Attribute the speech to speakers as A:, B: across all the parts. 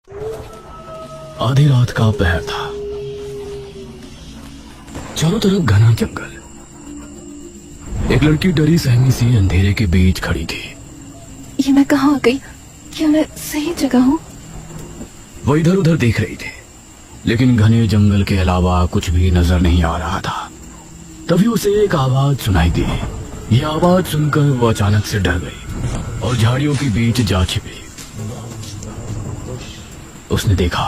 A: आधी रात का पहर था। चारों तरफ घना जंगल। एक लड़की डरी सहमी सी अंधेरे के बीच खड़ी थी।
B: ये मैं कहाँ आ गई? क्या मैं सही जगह हूँ?
A: वो इधर उधर देख रही थी, लेकिन घने जंगल के अलावा कुछ भी नजर नहीं आ रहा था। तभी उसे एक आवाज सुनाई दी। यह आवाज सुनकर वो अचानक से डर गई और झाड़ियों के बीच जा छिपी। उसने देखा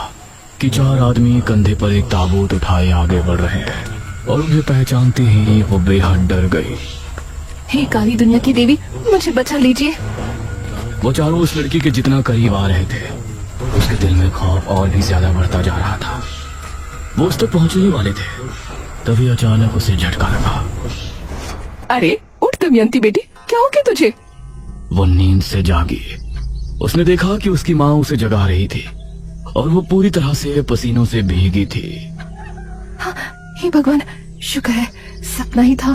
A: कि 4 आदमी कंधे पर एक ताबूत उठाए आगे बढ़ रहे हैं और उन्हें पहचानते ही वो बेहद डर गई।
B: हे काली दुनिया की देवी, मुझे बचा लीजिए।
A: वो चारों उस लड़की के जितना करीब आ रहे थे, उसके दिल में खौफ और भी ज्यादा बढ़ता जा रहा था। वो उस तक पहुंचने वाले थे, तभी अचानक उसे झटका लगा।
B: अरे उठ दमयंती बेटी, क्या हो गया तुझे?
A: वो नींद से जागी। उसने देखा कि उसकी माँ उसे जगा रही थी और वो पूरी तरह से पसीनों से भीगी थी।
B: हाँ, हे भगवान, शुक्र है सपना ही था।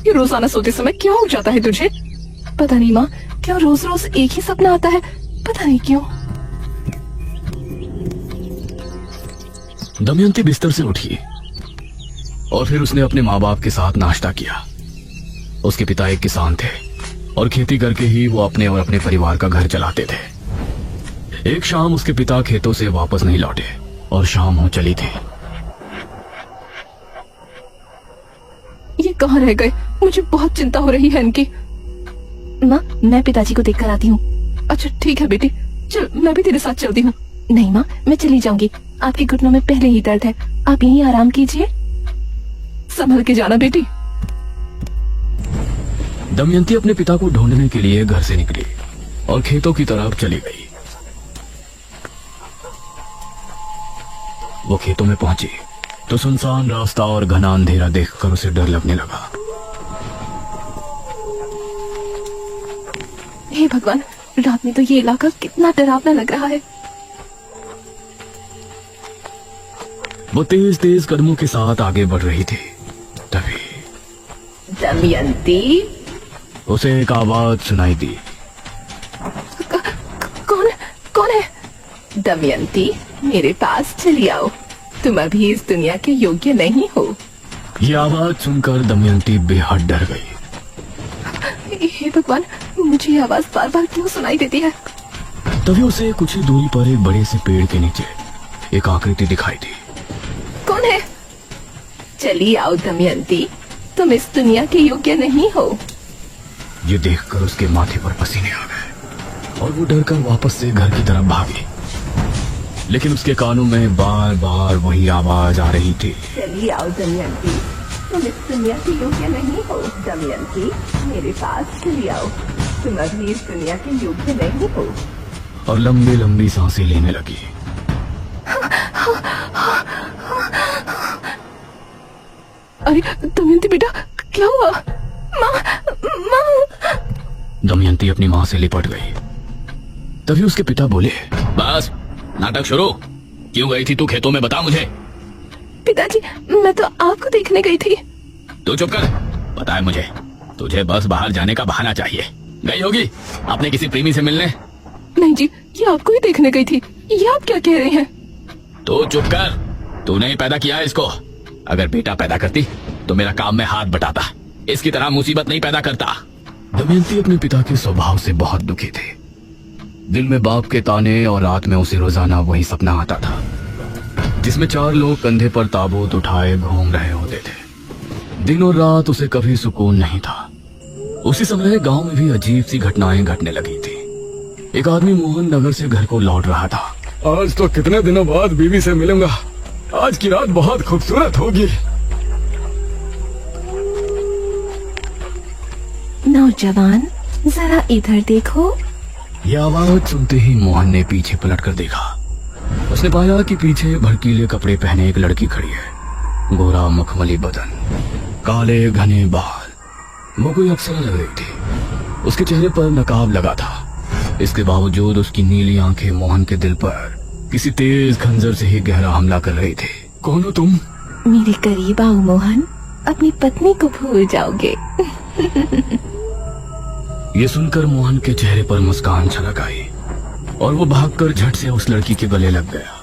B: ये रोजाना सोते समय क्या हो जाता है तुझे? पता नहीं माँ, क्या रोज रोज एक ही सपना आता है, पता नहीं क्यों।
A: दमयंती बिस्तर से उठी और फिर उसने अपने माँ बाप के साथ नाश्ता किया। उसके पिता एक किसान थे और खेती करके ही वो अपने और अपने परिवार का घर चलाते थे। एक शाम उसके पिता खेतों से वापस नहीं लौटे और शाम हो चली थी।
B: ये कहाँ रह गए? मुझे बहुत चिंता हो रही है इनकी। माँ, मैं पिताजी को देखकर आती हूँ। अच्छा ठीक है बेटी, चल मैं भी तेरे साथ चलती हूँ। नहीं माँ, मैं चली जाऊंगी। आपके घुटनों में पहले ही दर्द है, आप यहीं आराम कीजिए। संभल के जाना बेटी।
A: दमयंती अपने पिता को ढूंढने के लिए घर से निकली और खेतों की तरफ चली गई। वो खेतों में पहुंची तो सुनसान रास्ता और घना अंधेरा देखकर उसे डर लगने लगा।
B: हे भगवान, रात में तो ये इलाका कितना डरावना लग रहा है।
A: वो तेज तेज कदमों के साथ आगे बढ़ रही थी। तभी
B: दमयंती,
A: उसे एक आवाज सुनाई दी।
B: कौन कौन है? दमयंती, मेरे पास चली आओ, तुम अभी इस दुनिया के योग्य नहीं हो।
A: ये आवाज सुनकर दमयंती बेहद डर गई।
B: हे भगवान, मुझे ये आवाज बार बार क्यों सुनाई देती है?
A: तभी उसे कुछ ही दूरी पर एक बड़े से पेड़ के नीचे एक आकृति दिखाई दी।
B: कौन है? चली आओ दमयंती, तुम इस दुनिया के योग्य नहीं हो।
A: ये देखकर उसके माथे पर पसीने आ गए और वो डरकर वापस से घर की तरफ भागी। लेकिन उसके कानों में बार बार वही आवाज आ रही थी।
B: चली आओ दमयंती, तुम इस दुनिया के योग्य नहीं हो। दमयंती, मेरे पास चली आओ, तुम अभी इस दुनिया के योग्य नहीं हो।
A: और लंबी लंबी सांसें लेने लगी।
B: अरे दमयंती बेटा, क्या हुआ? माँ, माँ।
A: दमयंती अपनी माँ से लिपट गई। तभी उसके पिता बोले, बस नाटक शुरू। क्यों गई थी तू खेतों में, बता मुझे।
B: पिताजी, मैं तो आपको देखने गई थी।
A: तू चुप कर, पता है मुझे तुझे बस बाहर जाने का बहाना चाहिए। गई होगी अपने किसी प्रेमी से मिलने।
B: नहीं जी, ये आपको ही देखने गई थी। ये आप क्या कह रहे हैं?
A: तो चुप कर, तूने ही पैदा किया है इसको। अगर बेटा पैदा करती तो मेरा काम में हाथ बटाता, इसकी तरह मुसीबत नहीं पैदा करता। दमयंती अपने पिता के स्वभाव से बहुत दुखी थी। दिल में बाप के ताने और रात में उसे रोजाना वही सपना आता था जिसमें 4 लोग कंधे पर ताबूत उठाए घूम रहे होते थे। दिन और रात उसे कभी सुकून नहीं था। उसी समय गांव में भी अजीब सी घटनाएं घटने लगी थी। एक आदमी मोहन नगर से घर को लौट रहा था। आज तो कितने दिनों बाद बीवी से मिलूंगा, आज की रात बहुत खूबसूरत होगी।
B: नौजवान, जरा इधर देखो।
A: यह आवाज सुनते ही मोहन ने पीछे पलटकर देखा। उसने पाया कि पीछे भड़कीले कपड़े पहने एक लड़की खड़ी है। गोरा मखमली बदन, काले घने बाल। वो कोई अप्सरा लग रही थी। उसके चेहरे पर नकाब लगा था। इसके बावजूद उसकी नीली आंखें मोहन के दिल पर किसी तेज खंजर से ही गहरा हमला कर रही थी। कौन हो तुम?
B: मेरे करीब आओ मोहन, अपनी पत्नी को भूल जाओगे।
A: ये सुनकर मोहन के चेहरे पर मुस्कान छलक आई। और वो भागकर झट से उस लड़की के गले लग गया।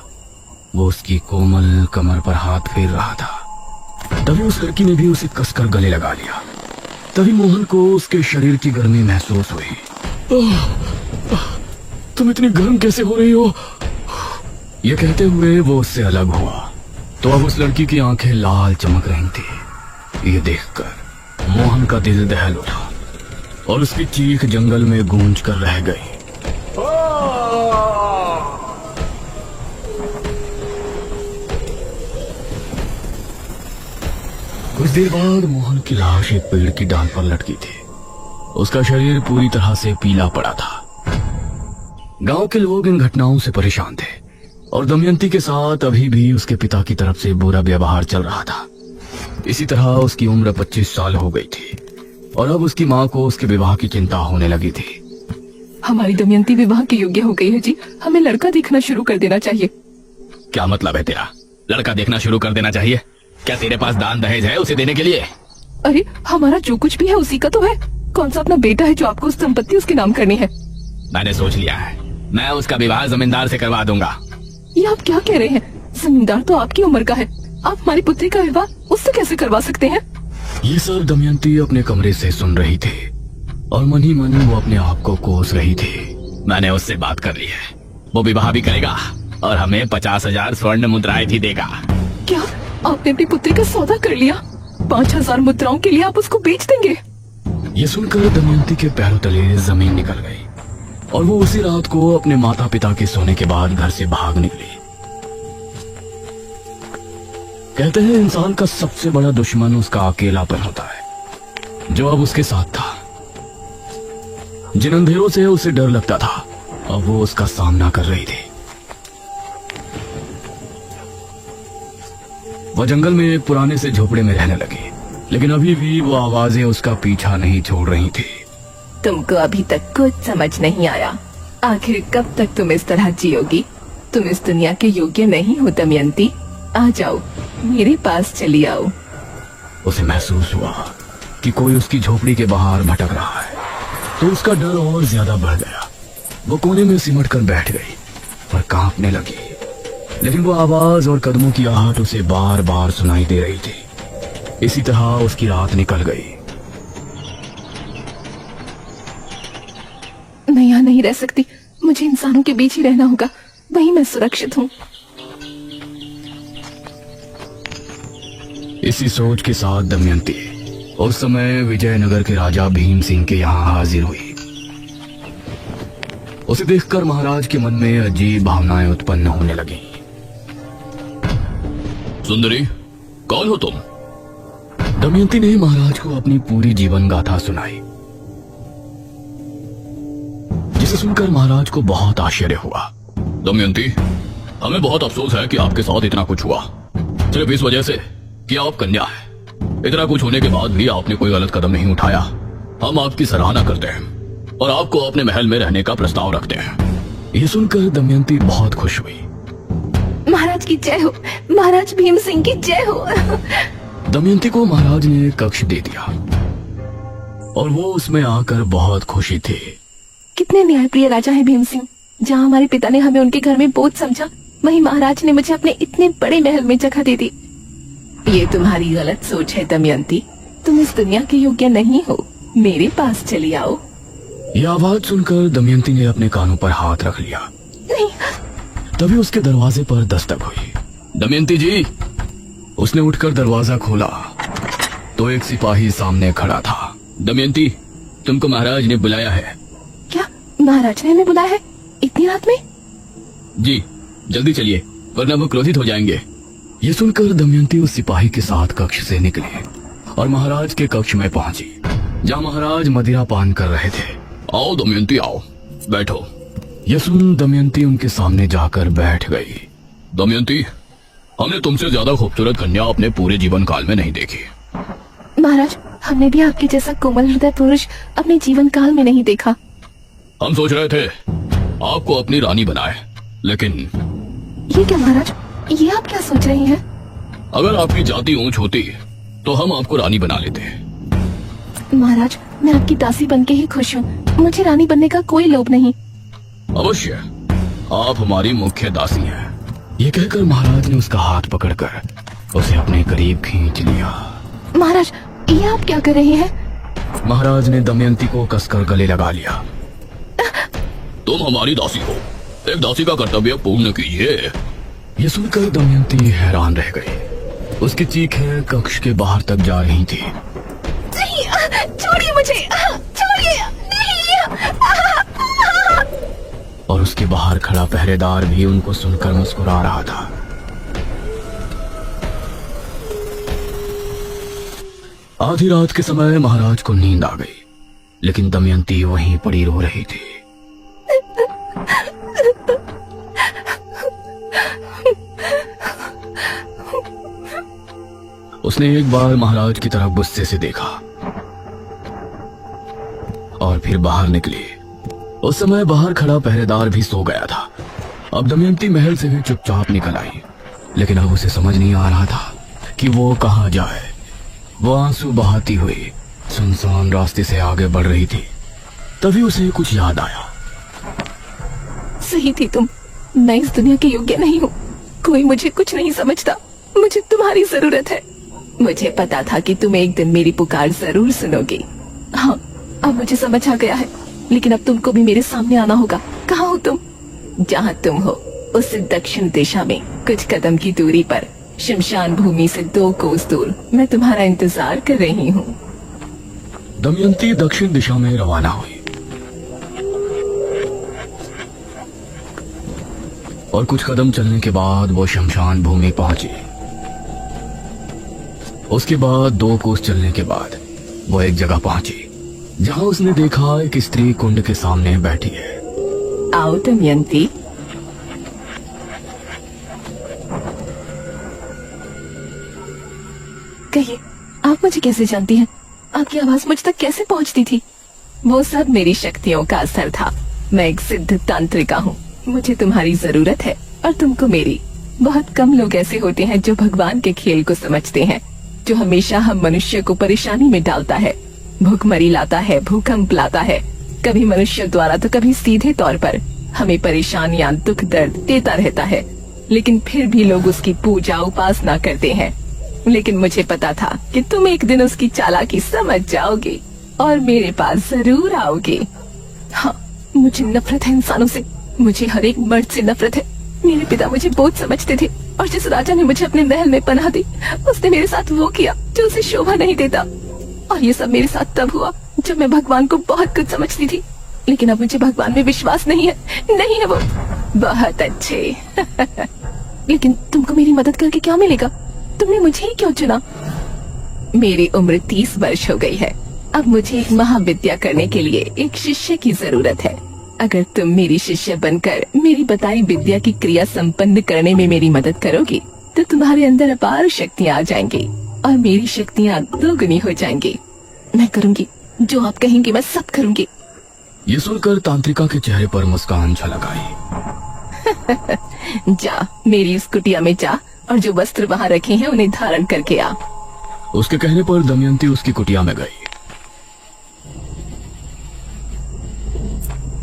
A: वो उसकी कोमल कमर पर हाथ फेर रहा था। तभी उस लड़की ने भी उसे कसकर गले लगा लिया। तभी मोहन को उसके शरीर की गर्मी महसूस हुई। तुम इतनी गर्म कैसे हो रही हो? ये कहते हुए वो उससे अलग हुआ तो अब उस लड़की की आंखें लाल चमक रही थी। ये देखकर मोहन का दिल दहल उठा और उसकी चीख जंगल में गूंज कर रह गई। कुछ देर बाद मोहन की लाश एक पेड़ की डाल पर लटकी थी। उसका शरीर पूरी तरह से पीला पड़ा था। गांव के लोग इन घटनाओं से परेशान थे और दमयंती के साथ अभी भी उसके पिता की तरफ से बुरा व्यवहार चल रहा था। इसी तरह उसकी उम्र 25 साल हो गई थी और अब उसकी माँ को उसके विवाह की चिंता होने लगी थी।
B: हमारी दमयंती विवाह के योग्य हो गई है जी। हमें लड़का देखना शुरू कर देना चाहिए।
A: क्या मतलब है तेरा? लड़का देखना शुरू कर देना चाहिए? क्या तेरे पास दान दहेज है उसे देने के लिए?
B: अरे हमारा जो कुछ भी है उसी का तो है। कौन सा अपना बेटा है जो आपको उस संपत्ति उसके नाम करनी है?
A: मैंने सोच लिया है, मैं उसका विवाह जमींदार से करवा दूंगा।
B: ये आप क्या कह रहे हैं? जमींदार तो आपकी उम्र का है। आप हमारी पुत्री का विवाह उससे कैसे करवा सकते हैं?
A: ये सब दमयंती अपने कमरे से सुन रही थी और मन ही मन वो अपने आप को कोस रही थी। मैंने उससे बात कर ली है, वो विवाह भी करेगा और हमें 50,000 स्वर्ण मुद्राएं भी देगा।
B: क्या आपने अपनी पुत्री का सौदा कर लिया? 5,000 मुद्राओं के लिए आप उसको बेच देंगे?
A: ये सुनकर दमयंती के पैरों तले जमीन निकल गई और वो उसी रात को अपने माता पिता के सोने के बाद घर से भाग निकली। कहते हैं इंसान का सबसे बड़ा दुश्मन उसका अकेलापन होता है, जो अब उसके साथ था। जिन अंधेरों से उसे डर लगता था अब वो उसका सामना कर रही थी। वह जंगल में एक पुराने से झोपड़े में रहने लगी, लेकिन अभी भी वो आवाजें उसका पीछा नहीं छोड़ रही थी।
B: तुमको अभी तक कुछ समझ नहीं आया। आखिर कब तक तुम इस तरह जियोगी? तुम इस दुनिया के योग्य नहीं हो दमयंती। आ जाओ, मेरे पास चली आओ।
A: उसे महसूस हुआ कि कोई उसकी झोपड़ी के बाहर भटक रहा है, तो उसका डर और ज्यादा बढ़ गया। वो कोने में सिमट कर बैठ गई और कांपने लगी, लेकिन वो आवाज और कदमों की आहट उसे बार बार सुनाई दे रही थी। इसी तरह उसकी रात निकल गई।
B: मैं यहाँ नहीं रह सकती। मुझे इंसानों के बीच ही रहना होगा, वहीं मैं सुरक्षित हूँ।
A: इसी सोच के साथ दमयंती उस समय विजयनगर के राजा भीम सिंह के यहाँ हाजिर हुई। उसे देखकर महाराज के मन में अजीब भावनाएं उत्पन्न होने लगी। सुंदरी, कौन हो तुम? दमयंती ने महाराज को अपनी पूरी जीवन गाथा सुनाई, जिसे सुनकर महाराज को बहुत आश्चर्य हुआ। दमयंती, हमें बहुत अफसोस है कि आपके साथ इतना कुछ हुआ, सिर्फ इस वजह से कि आप कन्या है। इतना कुछ होने के बाद भी आपने कोई गलत कदम नहीं उठाया। हम आपकी सराहना करते हैं और आपको अपने महल में रहने का प्रस्ताव रखते हैं। ये सुनकर दमयंती बहुत खुश हुई।
B: महाराज की जय हो, महाराज भीम सिंह की जय हो।
A: दमयंती को महाराज ने कक्ष दे दिया और वो उसमें आकर बहुत खुशी थी।
B: कितने न्यायप्रिय राजा है भीम सिंह। जहाँ हमारे पिता ने हमें उनके घर में बोझ समझा, वहीं महाराज ने मुझे अपने इतने बड़े महल में जगह दे दी। ये तुम्हारी गलत सोच है दमयंती। तुम इस दुनिया के योग्य नहीं हो। मेरे पास चली आओ।
A: यह आवाज सुनकर दमयंती ने अपने कानों पर हाथ रख लिया।
B: नहीं।
A: तभी उसके दरवाजे पर दस्तक हुई। दमयंती जी। उसने उठकर दरवाजा खोला तो एक सिपाही सामने खड़ा था। दमयंती, तुमको महाराज ने बुलाया है।
B: क्या महाराज ने हमें बुलाया है इतनी रात में?
A: जी, जल्दी चलिए वरना वो क्रोधित हो जाएंगे। ये सुनकर दमयंती उस सिपाही के साथ कक्ष से निकली और महाराज के कक्ष में पहुंची, जहाँ महाराज मदिरा पान कर रहे थे। आओ दमयंती, आओ, बैठो। ये सुन दमयंती उनके सामने जाकर बैठ गई। दमयंती, हमने तुमसे ज्यादा खूबसूरत कन्या अपने पूरे जीवन काल में नहीं देखी।
B: महाराज, हमने भी आपके जैसा कोमल हृदय पुरुष अपने जीवन काल में नहीं देखा।
A: हम सोच रहे थे आपको अपनी रानी बनाए, लेकिन
B: ये क्या महाराज, ये आप क्या सोच रही हैं?
A: अगर आपकी जाति ऊंच होती तो हम आपको रानी बना लेते।
B: महाराज, मैं आपकी दासी बनके ही खुश हूँ। मुझे रानी बनने का कोई लोभ नहीं।
A: अवश्य, आप हमारी मुख्य दासी हैं। ये कहकर महाराज ने उसका हाथ पकड़कर उसे अपने करीब खींच लिया।
B: महाराज, ये आप क्या कर रहे हैं?
A: महाराज ने दमयंती को कसकर गले लगा लिया। तुम हमारी दासी हो, एक दासी का कर्तव्य पूर्ण कीजिए। ये सुनकर दमयंती हैरान रह गई। उसकी चीखें कक्ष के बाहर तक जा रही थी।
B: नहीं, छोड़िए मुझे, छोड़िए, नहीं।
A: और उसके बाहर खड़ा पहरेदार भी उनको सुनकर मुस्कुरा रहा था। आधी रात के समय महाराज को नींद आ गई, लेकिन दमयंती वहीं पड़ी रो रही थी। उसने एक बार महाराज की तरफ गुस्से से देखा और फिर बाहर निकली। उस समय बाहर खड़ा पहरेदार भी सो गया था। अब दमयंती महल से भी चुपचाप निकल आई, लेकिन अब उसे समझ नहीं आ रहा था कि वो कहाँ जाए। वो आंसू बहाती हुई सुनसान रास्ते से आगे बढ़ रही थी। तभी उसे कुछ याद आया।
B: सही थी तुम, मैं इस दुनिया के योग्य नहीं हूँ। कोई मुझे कुछ नहीं समझता। मुझे तुम्हारी जरूरत है। मुझे पता था कि तुम एक दिन मेरी पुकार जरूर सुनोगी। हाँ, अब मुझे समझ आ गया है, लेकिन अब तुमको भी मेरे सामने आना होगा। कहाँ हो तुम? जहाँ तुम हो उस दक्षिण दिशा में कुछ कदम की दूरी पर, शमशान भूमि से 2 कोस दूर मैं तुम्हारा इंतजार कर रही हूँ।
A: दमयंती दक्षिण दिशा में रवाना हुई और कुछ कदम चलने के बाद वो शमशान भूमि पहुंची। उसके बाद 2 कोस चलने के बाद वो एक जगह पहुंची जहां उसने देखा एक स्त्री कुंड के सामने बैठी है।
B: आओ दमयंती। कहिए, आप मुझे कैसे जानती हैं? आपकी आवाज मुझ तक कैसे पहुंचती थी? वो सब मेरी शक्तियों का असर था। मैं एक सिद्ध तांत्रिका हूँ। मुझे तुम्हारी जरूरत है और तुमको मेरी। बहुत कम लोग ऐसे होते हैं जो भगवान के खेल को समझते हैं, जो हमेशा हम मनुष्य को परेशानी में डालता है, भूखमरी लाता है, भूकंप लाता है, कभी मनुष्य द्वारा तो कभी सीधे तौर पर हमें परेशानियां, दुख दर्द देता रहता है, लेकिन फिर भी लोग उसकी पूजा उपासना करते हैं। लेकिन मुझे पता था कि तुम एक दिन उसकी चालाकी समझ जाओगे और मेरे पास जरूर आओगे। हाँ, मुझे नफरत है इंसानों से। मुझे हर एक मर्द से नफरत है। मेरे पिता मुझे बोझ समझते थे और जिस राजा ने मुझे अपने महल में पनाह दी, उसने मेरे साथ वो किया जो उसे शोभा नहीं देता। और ये सब मेरे साथ तब हुआ जब मैं भगवान को बहुत कुछ समझती थी, लेकिन अब मुझे भगवान में विश्वास नहीं है। नहीं है वो। बहुत अच्छे। लेकिन तुमको मेरी मदद करके क्या मिलेगा? तुमने मुझे ही क्यों चुना? मेरी उम्र 30 वर्ष हो गई है। अब मुझे एक महाविद्या करने के लिए एक शिष्य की जरूरत है। अगर तुम मेरी शिष्य बनकर मेरी बताई विद्या की क्रिया संपन्न करने में मेरी मदद करोगी, तो तुम्हारे अंदर अपार शक्तियाँ आ जाएंगी और मेरी शक्तियाँ 2 गुनी हो जाएंगी। मैं करूँगी जो आप कहेंगे, मैं सब करूँगी।
A: ये सुनकर तांत्रिका के चेहरे पर मुस्कान झलक आई।
B: जा, मेरी उस कुटिया में जा और जो वस्त्र वहाँ रखे हैं उन्हें धारण करके आ।
A: उसके कहने पर दमयंती उसकी कुटिया में गई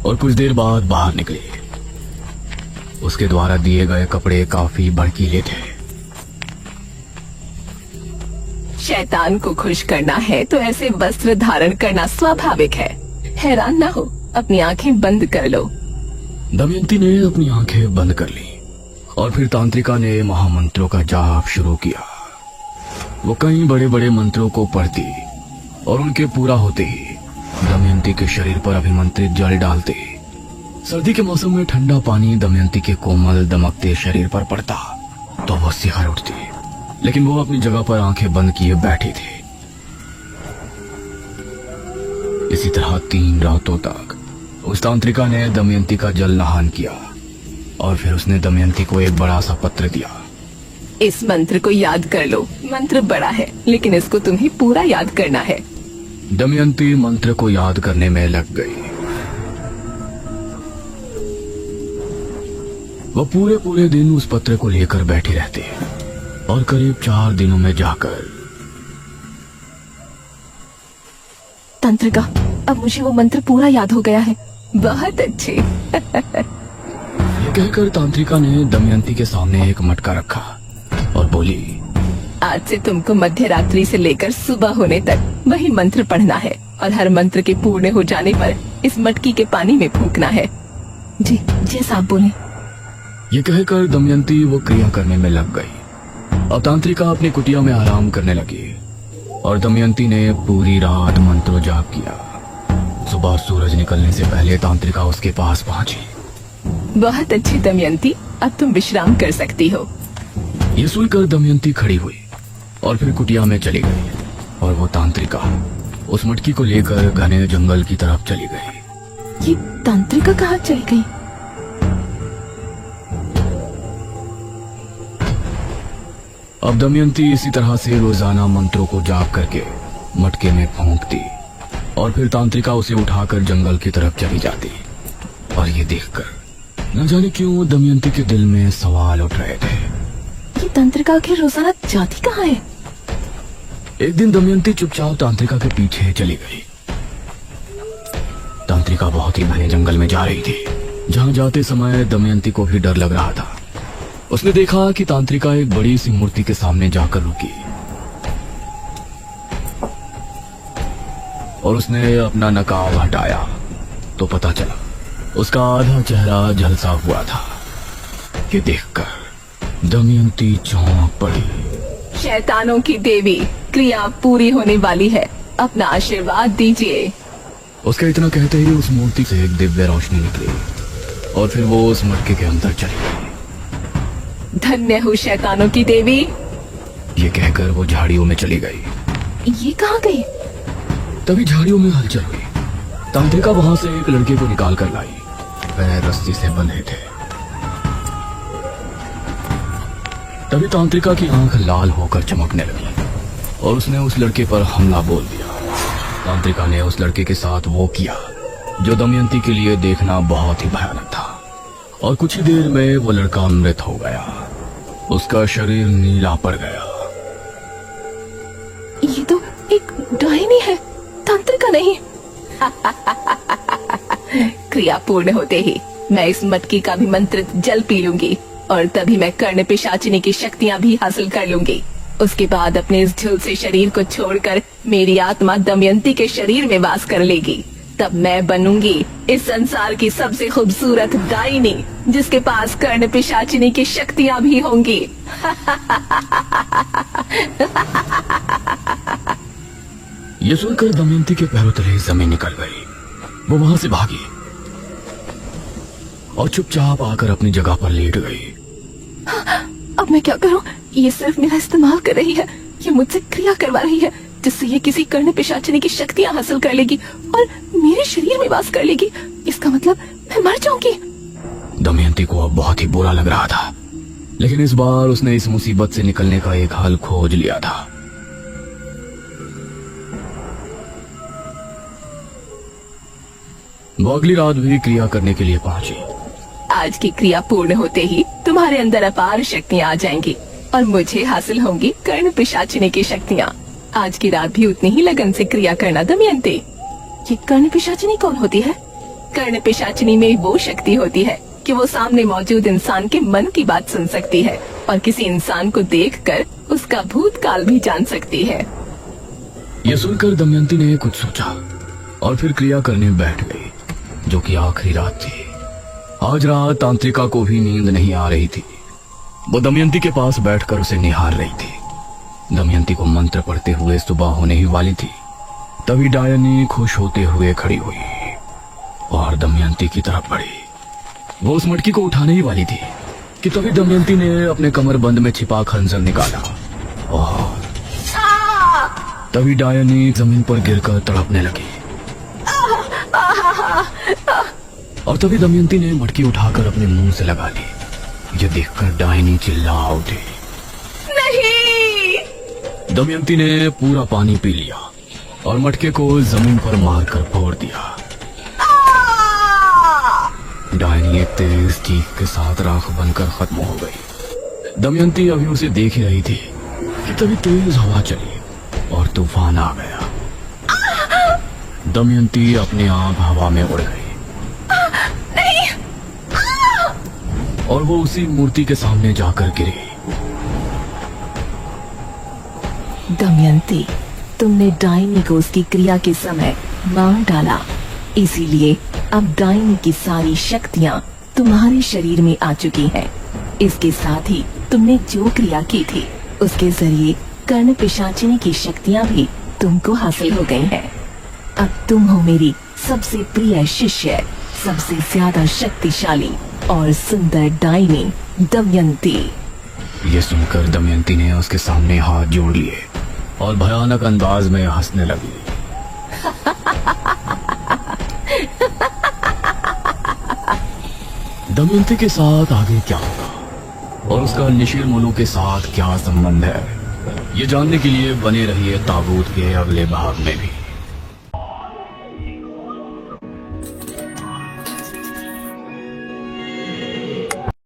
A: और कुछ देर बाद बाहर निकली। उसके द्वारा दिए गए कपड़े काफी भड़कीले थे।
B: शैतान को खुश करना है तो ऐसे वस्त्र धारण करना स्वाभाविक है। हैरान ना हो, अपनी आंखें बंद कर लो।
A: दमयंती ने अपनी आंखें बंद कर ली और फिर तांत्रिका ने महामंत्रों का जाप शुरू किया। वो कई बड़े बड़े मंत्रों को पढ़ती और उनके पूरा होते ही दमयंती के शरीर पर अभिमंत्रित जल डालते। सर्दी के मौसम में ठंडा पानी दमयंती के कोमल दमकते शरीर पर पड़ता तो वो सिहर उठती, लेकिन वो अपनी जगह पर आंखें बंद किए बैठी थी। इसी तरह 3 रातों तक उस तांत्रिका ने दमयंती का जल नहान किया और फिर उसने दमयंती को एक बड़ा सा पत्र दिया।
B: इस मंत्र को याद कर लो। मंत्र बड़ा है, लेकिन इसको तुम्हें पूरा याद करना है।
A: दमयंती मंत्र को याद करने में लग गई। वो पूरे दिन उस पत्र को लेकर बैठी रहती और करीब 4 दिनों में जाकर
B: तंत्रिका, अब मुझे वो मंत्र पूरा याद हो गया है। बहुत अच्छे।
A: ये ये कहकर तांत्रिका ने दमयंती के सामने एक मटका रखा और बोली,
B: आज से तुमको मध्य रात्रि से लेकर सुबह होने तक वही मंत्र पढ़ना है और हर मंत्र के पूर्ण हो जाने पर इस मटकी के पानी में फूंकना है। जी जैसा आप बोले।
A: ये कहकर दमयंती वो क्रिया करने में लग गई। अब तांत्रिका अपनी कुटिया में आराम करने लगी और दमयंती ने पूरी रात मंत्रो जाप किया। सुबह सूरज निकलने से पहले तांत्रिका उसके पास पहुंची।
B: बहुत अच्छी दमयंती, अब तुम विश्राम कर सकती हो।
A: ये सुनकर दमयंती खड़ी हुई और फिर कुटिया में चली गई और वो तांत्रिका उस मटकी को लेकर घने जंगल की तरफ चली गई।
B: ये तांत्रिका कहाँ चली गई?
A: अब दमयंती इसी तरह से रोजाना मंत्रों को जाप करके मटके में फूंकती और फिर तांत्रिका उसे उठाकर जंगल की तरफ चली जाती। और ये देखकर न जाने क्यों दमयंती के दिल में सवाल उठ रहे थे।
B: ये तांत्रिका आखिर रोजाना जाती कहाँ है?
A: एक दिन दमयंती चुपचाप तांत्रिका के पीछे चली गई। तांत्रिका बहुत ही घने जंगल में जा रही थी, जहाँ जाते समय दमयंती को भी डर लग रहा था। उसने देखा कि तांत्रिका एक बड़ी सी मूर्ति के सामने जाकर रुकी और उसने अपना नकाब हटाया तो पता चला उसका आधा चेहरा झलसा हुआ था। ये देखकर दमयंती चौंक पड़ी।
B: शैतानों की देवी, क्रिया पूरी होने वाली है, अपना आशीर्वाद दीजिए।
A: उसका इतना कहते ही उस मूर्ति से एक दिव्य रोशनी निकली और फिर वो उस मटके के अंदर चली गई।
B: धन्य हो शैतानों की देवी।
A: ये कहकर वो झाड़ियों में चली गई।
B: ये कहाँ गई?
A: तभी झाड़ियों में हलचल हुई। तांत्रिका वहां से एक लड़के को निकाल कर लाई। पैर रस्सी से बंधे थे। तभी तांत्रिका की आंख लाल होकर चमकने लगी और उसने उस लड़के पर हमला बोल दिया। तांत्रिका ने उस लड़के के साथ वो किया जो दमयंती के लिए देखना बहुत ही भयानक था और कुछ ही देर में वो लड़का मृत हो गया। उसका शरीर नीला पड़ गया।
B: ये तो एक डायनी है, तांत्रिका नहीं। क्रिया पूर्ण होते ही मैं इस मटकी का भी मंत्रित जल पी लूंगी और तभी मैं कर्ण पिशाचिनी की शक्तियां भी हासिल कर लूंगी। उसके बाद अपने इस झुलसे शरीर को छोड़कर मेरी आत्मा दमयंती के शरीर में वास कर लेगी। तब मैं बनूंगी इस संसार की सबसे खूबसूरत डायनी, जिसके पास कर्ण पिशाचिनी की शक्तियां भी होंगी।
A: ये सुनकर दमयंती के पैरों तले जमीन निकल गई। वो वहां से भागी और चुपचाप आकर अपनी जगह पर लेट गई।
B: अब मैं क्या करूं? ये सिर्फ मेरा इस्तेमाल कर रही है, ये मुझसे क्रिया करवा रही है, जिससे ये किसी कर्ण पिशाचिनी की शक्तियां हासिल कर लेगी और मेरे शरीर में वास कर लेगी। इसका मतलब मैं मर जाऊंगी।
A: दमयंती को अब बहुत ही बुरा लग रहा था, लेकिन इस बार उसने इस मुसीबत से निकलने का एक हल खोज लिया था। वो अगली रात भी क्रिया करने के लिए पहुंची।
B: आज की क्रिया पूर्ण होते ही तुम्हारे अंदर अपार शक्तियां आ जाएंगी और मुझे हासिल होंगी कर्ण पिशाचिनी की शक्तियां। आज की रात भी उतनी ही लगन से क्रिया करना दमयंती। ये कर्ण पिशाचिनी कौन होती है? कर्ण पिशाचिनी में वो शक्ति होती है कि वो सामने मौजूद इंसान के मन की बात सुन सकती है और किसी इंसान को देखकर उसका भूतकाल भी जान सकती है।
A: ये सुनकर दमयंती ने कुछ सोचा और फिर क्रिया करने बैठ गई, जो कि आखिरी रात थी। आज रात तांत्रिका को भी नींद नहीं आ रही थी। वो दमयंती के पास बैठकर उसे निहार रही थी। दमयंती को मंत्र पढ़ते हुए सुबह होने ही वाली थी। तभी डायनी खुश होते हुए खड़ी हुई और दमयंती की तरफ बढ़ी। वो उस मटकी को उठाने ही वाली थी कि तभी दमयंती ने अपने कमरबंद में छिपा खंजर निकाला और तभी डायनी जमीन पर गिरकर तड़पने लगी। और तभी दमयंती ने मटकी उठाकर अपने मुंह से लगा ली। ये देखकर डायनी चिल्ला उठी।
B: नहीं!
A: दमयंती ने पूरा पानी पी लिया और मटके को जमीन पर मारकर फोड़ दिया। डायनी एक तेज चीख के साथ राख बनकर खत्म हो गई। दमयंती अभी उसे देख ही रही थी कि तभी तेज हवा चली और तूफान आ गया। दमयंती अपने आप हवा में उड़ गई। और वो उसी मूर्ति के सामने जाकर गिरी।
B: दमयंती, तुमने डायनी को उसकी क्रिया के समय मार डाला, इसीलिए अब डायनी की सारी शक्तियाँ तुम्हारे शरीर में आ चुकी हैं। इसके साथ ही तुमने जो क्रिया की थी उसके जरिए कर्ण पिशाचिनी की शक्तियाँ भी तुमको हासिल हो गई हैं। अब तुम हो मेरी सबसे प्रिय शिष्य, सबसे ज्यादा शक्तिशाली और सुंदर डायनी दमयंती।
A: ये सुनकर दमयंती ने उसके सामने हाथ जोड़ लिए और भयानक अंदाज में हंसने लगी। दमयंती के साथ आगे क्या होगा और उसका निशिर मोनू के साथ क्या संबंध है, ये जानने के लिए बने रहिए ताबूत के अगले भाग में भी।